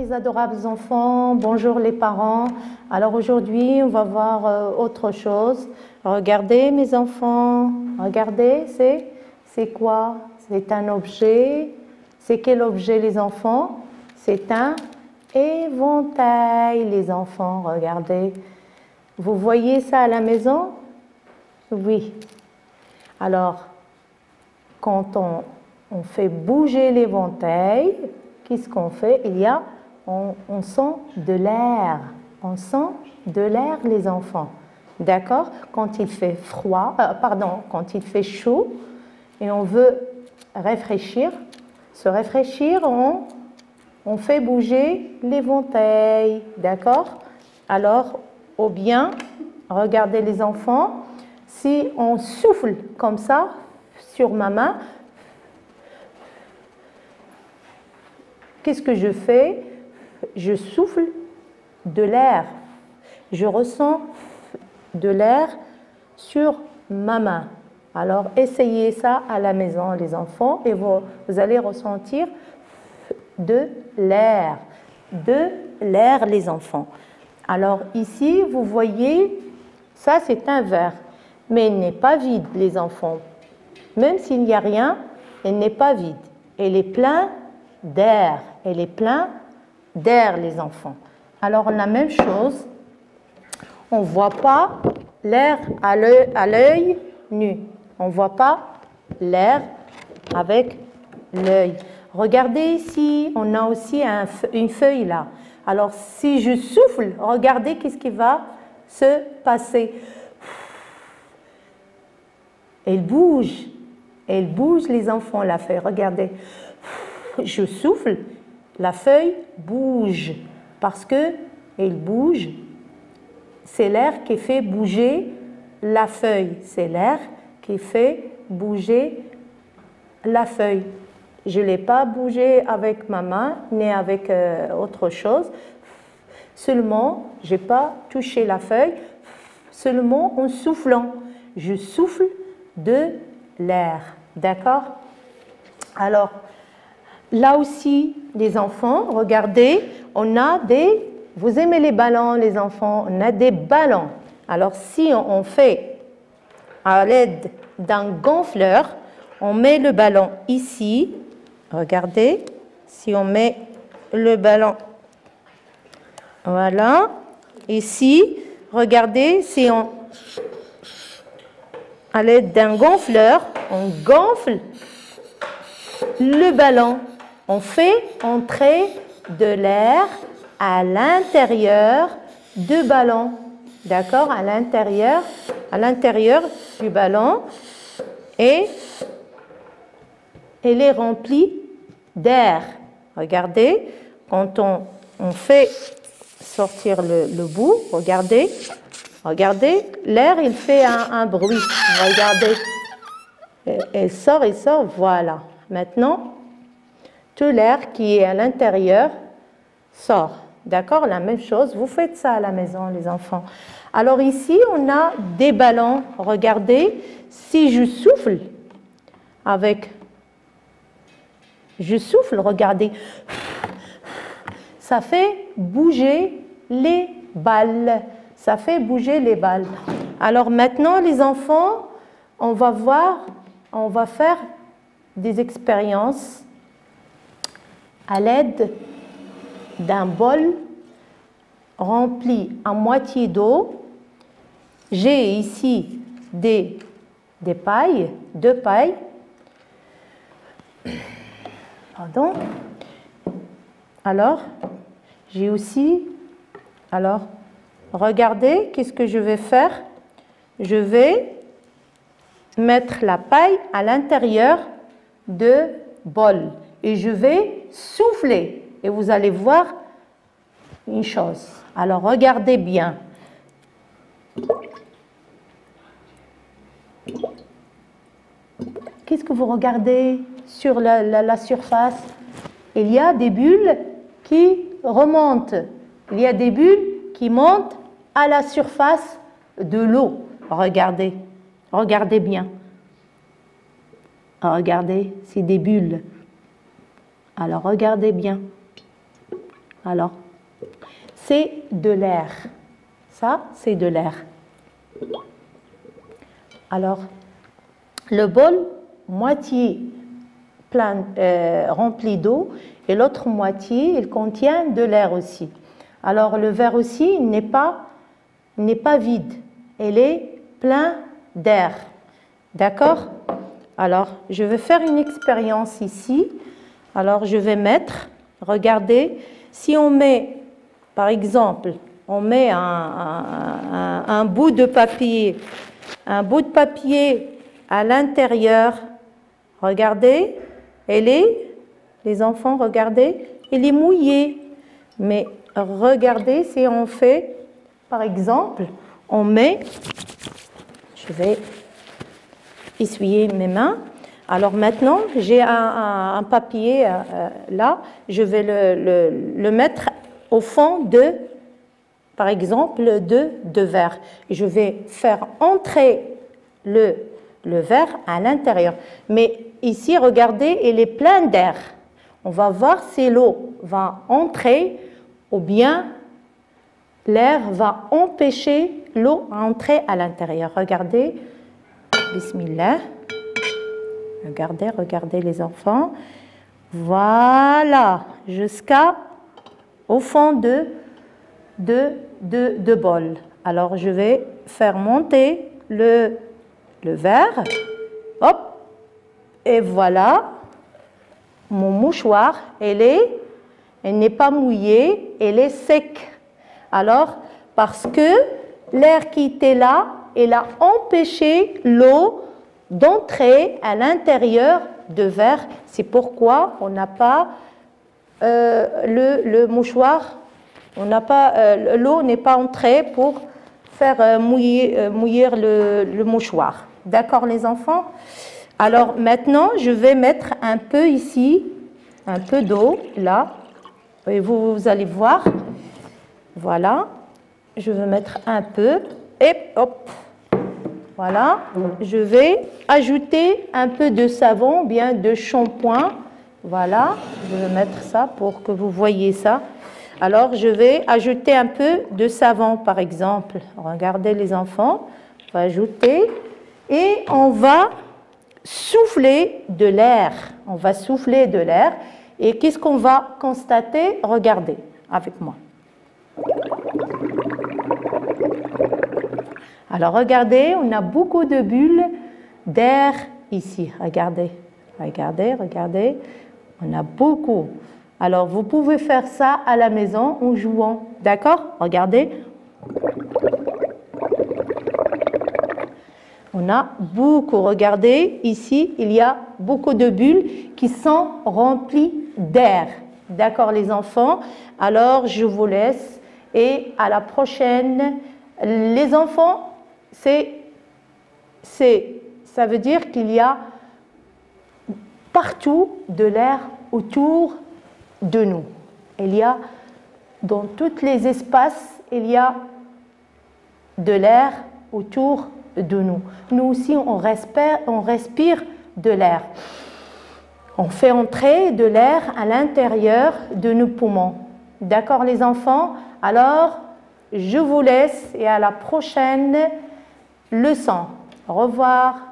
mes adorables enfants, bonjour les parents. Alors aujourd'hui, on va voir autre chose. Regardez mes enfants, regardez, c'est quoi? C'est un objet. C'est quel objet les enfants? C'est un éventail les enfants, regardez. Vous voyez ça à la maison? Oui. Alors, quand on fait bouger l'éventail, qu'est-ce qu'on fait? On sent de l'air. On sent de l'air, les enfants. D'accord? Quand il fait froid, quand il fait chaud et on veut se rafraîchir, on fait bouger l'éventail. D'accord? Alors, ou bien, regardez les enfants, si on souffle comme ça sur ma main, qu'est-ce que je fais? Je souffle de l'air. Je ressens de l'air sur ma main. Alors, essayez ça à la maison, les enfants, et vous allez ressentir de l'air. De l'air, les enfants. Alors, ici, vous voyez, ça, c'est un verre. Mais il n'est pas vide, les enfants. Même s'il n'y a rien, il n'est pas vide. Il est plein d'air. Elle est plein d'air, les enfants. Alors, la même chose, on ne voit pas l'air à l'œil nu. On ne voit pas l'air avec l'œil. Regardez ici, on a aussi une feuille là. Alors, si je souffle, regardez qu'est-ce qui va se passer. Elle bouge, les enfants, la feuille. Regardez, je souffle. La feuille bouge parce que elle bouge. C'est l'air qui fait bouger la feuille. C'est l'air qui fait bouger la feuille. Je ne l'ai pas bougé avec ma main ni avec autre chose. Seulement, je n'ai pas touché la feuille. Seulement en soufflant. Je souffle de l'air. D'accord? Alors, là aussi, les enfants, regardez, on a des... Vous aimez les ballons, les enfants? On a des ballons. Alors, si on fait à l'aide d'un gonfleur, on met le ballon ici. Regardez, si on met le ballon, voilà, ici, regardez, si on... À l'aide d'un gonfleur, on gonfle le ballon. On fait entrer de l'air à l'intérieur du ballon. D'accord? À l'intérieur du ballon. Et elle est remplie d'air. Regardez, quand on fait sortir le bout, regardez, l'air, il fait un bruit. Regardez, il sort, voilà. Maintenant, tout l'air qui est à l'intérieur sort. D'accord? La même chose, vous faites ça à la maison, les enfants. Alors ici, on a des ballons. Regardez, si je souffle regardez, ça fait bouger les balles. Ça fait bouger les balles. Alors maintenant, les enfants, on va faire des expériences à l'aide d'un bol rempli à moitié d'eau. J'ai ici deux pailles. Pardon. Alors, j'ai aussi... Alors, regardez, qu'est-ce que je vais faire? Je vais mettre la paille à l'intérieur du bol et je vais souffler. Et vous allez voir une chose. Alors, regardez bien. Qu'est-ce que vous regardez sur la surface? Il y a des bulles qui remontent. Il y a des bulles qui montent à la surface de l'eau. Regardez. Regardez bien. Regardez, c'est des bulles. Alors, regardez bien. Alors, c'est de l'air. Ça, c'est de l'air. Alors, le bol, moitié plein, rempli d'eau, et l'autre moitié, il contient de l'air aussi. Alors, le verre aussi n'est pas vide. Il est plein d'air. D'accord? Alors, je vais faire une expérience ici. Alors, je vais mettre, regardez, si on met, par exemple, on met un bout de papier à l'intérieur, regardez, les enfants, regardez, il est mouillé. Mais regardez si on fait, par exemple, on met, je vais essuyer mes mains. Alors maintenant, j'ai un papier là, je vais le mettre au fond de, par exemple, de verre. Je vais faire entrer le verre à l'intérieur. Mais ici, regardez, il est plein d'air. On va voir si l'eau va entrer ou bien l'air va empêcher l'eau à entrer à l'intérieur. Regardez, bismillah. Regardez les enfants. Voilà, jusqu'au fond de bol. Alors, je vais faire monter le verre. Hop, et voilà, mon mouchoir, elle n'est pas mouillée, elle est sec. Alors, parce que l'air qui était là, elle a empêché l'eau d'entrer à l'intérieur de verre. C'est pourquoi on n'a pas le mouchoir, l'eau n'est pas entrée pour faire mouillir le mouchoir. D'accord les enfants? Alors maintenant, je vais mettre un peu ici, un peu d'eau là, et vous allez voir. Voilà, je vais mettre un peu, et hop. Voilà, je vais ajouter un peu de savon, bien de shampoing. Voilà, je vais mettre ça pour que vous voyez ça. Alors, je vais ajouter un peu de savon, par exemple. Regardez les enfants, on va ajouter et on va souffler de l'air. On va souffler de l'air. Et qu'est-ce qu'on va constater? Regardez avec moi. Alors, regardez, on a beaucoup de bulles d'air ici. Regardez. On a beaucoup. Alors, vous pouvez faire ça à la maison en jouant. D'accord? Regardez. On a beaucoup. Regardez, ici, il y a beaucoup de bulles qui sont remplies d'air. D'accord, les enfants? Alors, je vous laisse et à la prochaine. Les enfants, ça veut dire qu'il y a partout de l'air autour de nous. Il y a dans tous les espaces, il y a de l'air autour de nous. Nous aussi, on respire de l'air. On fait entrer de l'air à l'intérieur de nos poumons. D'accord les enfants? Alors, je vous laisse et à la prochaine leçon. Au revoir.